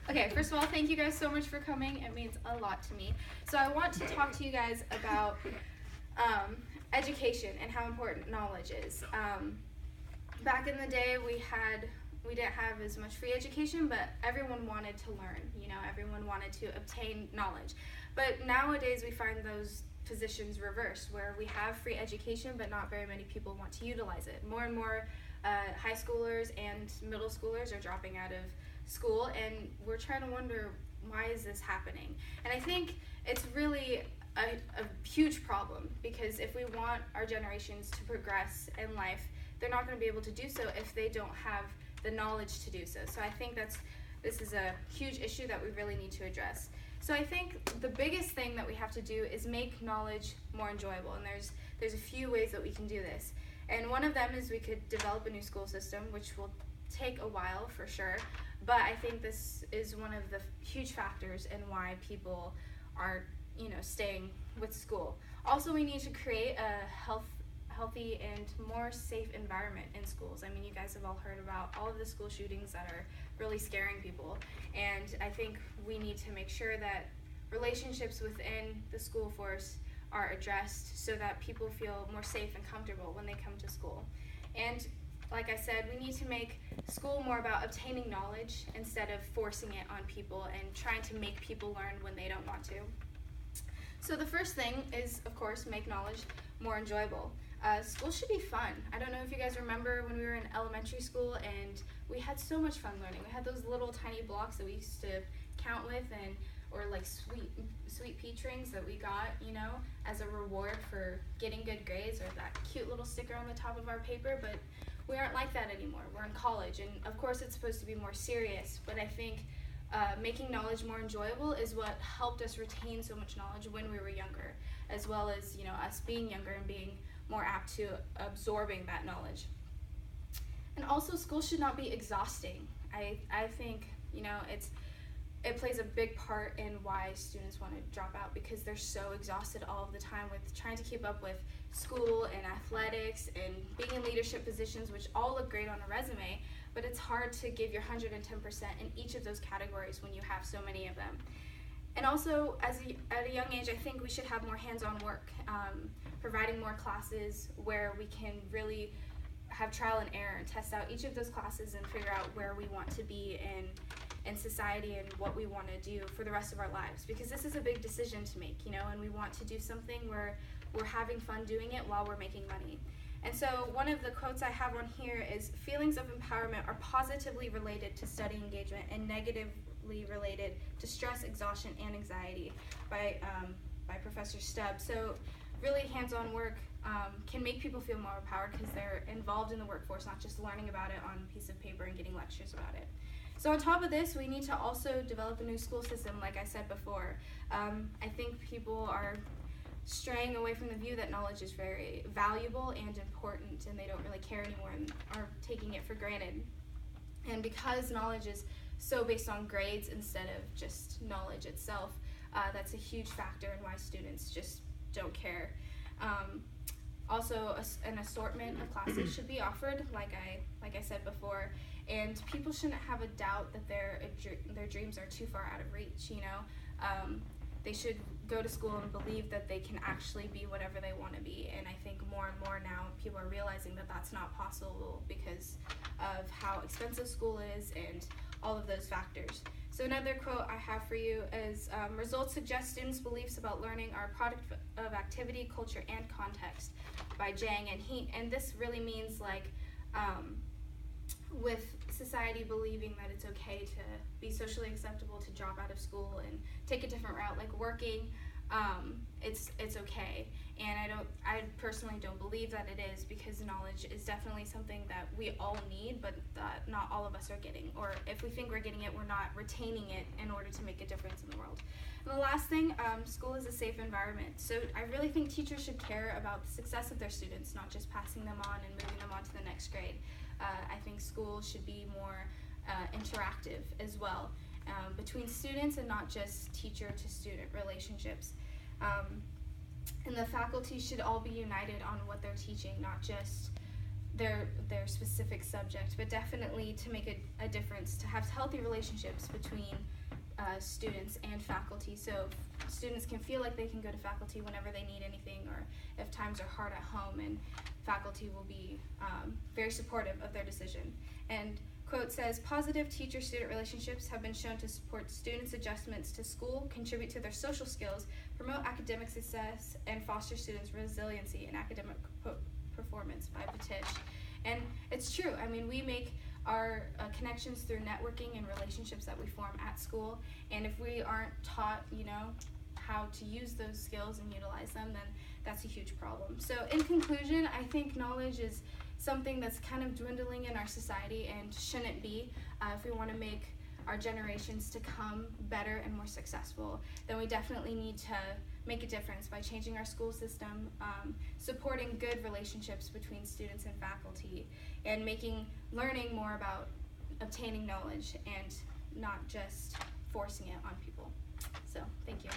Okay, first of all, thank you guys so much for coming. It means a lot to me. So I want to talk to you guys about education and how important knowledge is. Back in the day, we didn't have as much free education, but everyone wanted to learn. Everyone wanted to obtain knowledge. But nowadays, we find those positions reversed, where we have free education, but not very many people want to utilize it. More and more high schoolers and middle schoolers are dropping out of school, and we're trying to wonder, why is this happening? And I think it's really a huge problem, because if we want our generations to progress in life, they're not going to be able to do so if they don't have the knowledge to do so. So I think this is a huge issue that we really need to address. So I think the biggest thing that we have to do is make knowledge more enjoyable, and there's a few ways that we can do this. And one of them is we could develop a new school system, which will take a while for sure, but I think this is one of the huge factors in why people are staying with school. Also, we need to create a healthy and more safe environment in schools. I mean, you guys have all heard about all of the school shootings that are really scaring people, and I think we need to make sure that relationships within the school force are addressed so that people feel more safe and comfortable when they come to school. And like I said, we need to make school more about obtaining knowledge instead of forcing it on people and trying to make people learn when they don't want to. So the first thing is, of course, make knowledge more enjoyable. School should be fun. I don't know if you guys remember when we were in elementary school and we had so much fun learning. We had those little tiny blocks that we used to count with, or like sweet peach rings that we got, as a reward for getting good grades, or that cute little sticker on the top of our paper. But we aren't like that anymore. We're in college, and of course it's supposed to be more serious, but I think making knowledge more enjoyable is what helped us retain so much knowledge when we were younger, as well as us being younger and being more apt to absorbing that knowledge. And also, school should not be exhausting. I think it plays a big part in why students want to drop out, because they're so exhausted all of the time with trying to keep up with school and athletics and being in leadership positions, which all look great on a resume, but it's hard to give your 110% in each of those categories when you have so many of them. And also, at a young age, I think we should have more hands-on work, providing more classes where we can really have trial and error and test out each of those classes and figure out where we want to be in society and what we want to do for the rest of our lives, because this is a big decision to make, and we want to do something where we're having fun doing it while we're making money. And so one of the quotes I have on here is, feelings of empowerment are positively related to study engagement and negatively related to stress, exhaustion, and anxiety, by Professor Stubbs. So really, hands-on work can make people feel more empowered because they're involved in the workforce, not just learning about it on a piece of paper and getting lectures about it. So on top of this, we need to also develop a new school system, like I said before. I think people are straying away from the view that knowledge is very valuable and important, and they don't really care anymore and are taking it for granted. And because knowledge is so based on grades instead of just knowledge itself, that's a huge factor in why students just don't care. Also, an assortment of classes should be offered, like I said before, and people shouldn't have a doubt that their dreams are too far out of reach. They should go to school and believe that they can actually be whatever they want to be. And I think more and more now people are realizing that that's not possible because of how expensive school is and all of those factors. So another quote I have for you is, results suggest students' beliefs about learning are a product of activity, culture, and context, by Jang. And this really means with society believing that it's okay to be socially acceptable to drop out of school and take a different route, like working, it's okay. And I personally don't believe that it is, because knowledge is definitely something that we all need, but that not all of us are getting. Or if we think we're getting it, we're not retaining it in order to make a difference in the world. And the last thing, school is a safe environment. So I really think teachers should care about the success of their students, not just passing them on and moving them on to the next grade. I think school should be more interactive as well, between students and not just teacher-to-student relationships. And the faculty should all be united on what they're teaching, not just their specific subject, but definitely to make a difference, to have healthy relationships between students and faculty, so students can feel like they can go to faculty whenever they need anything, or if times are hard at home, and faculty will be very supportive of their decision. And quote says, positive teacher-student relationships have been shown to support students' adjustments to school, contribute to their social skills, promote academic success, and foster students' resiliency in academic performance by Patish. And it's true. I mean, we make our connections through networking and relationships that we form at school, and if we aren't taught, how to use those skills and utilize them, then that's a huge problem. So in conclusion, I think knowledge is something that's kind of dwindling in our society and shouldn't be. If we want to make our generations to come better and more successful, then we definitely need to make a difference by changing our school system, supporting good relationships between students and faculty, and making learning more about obtaining knowledge and not just forcing it on people. So, thank you.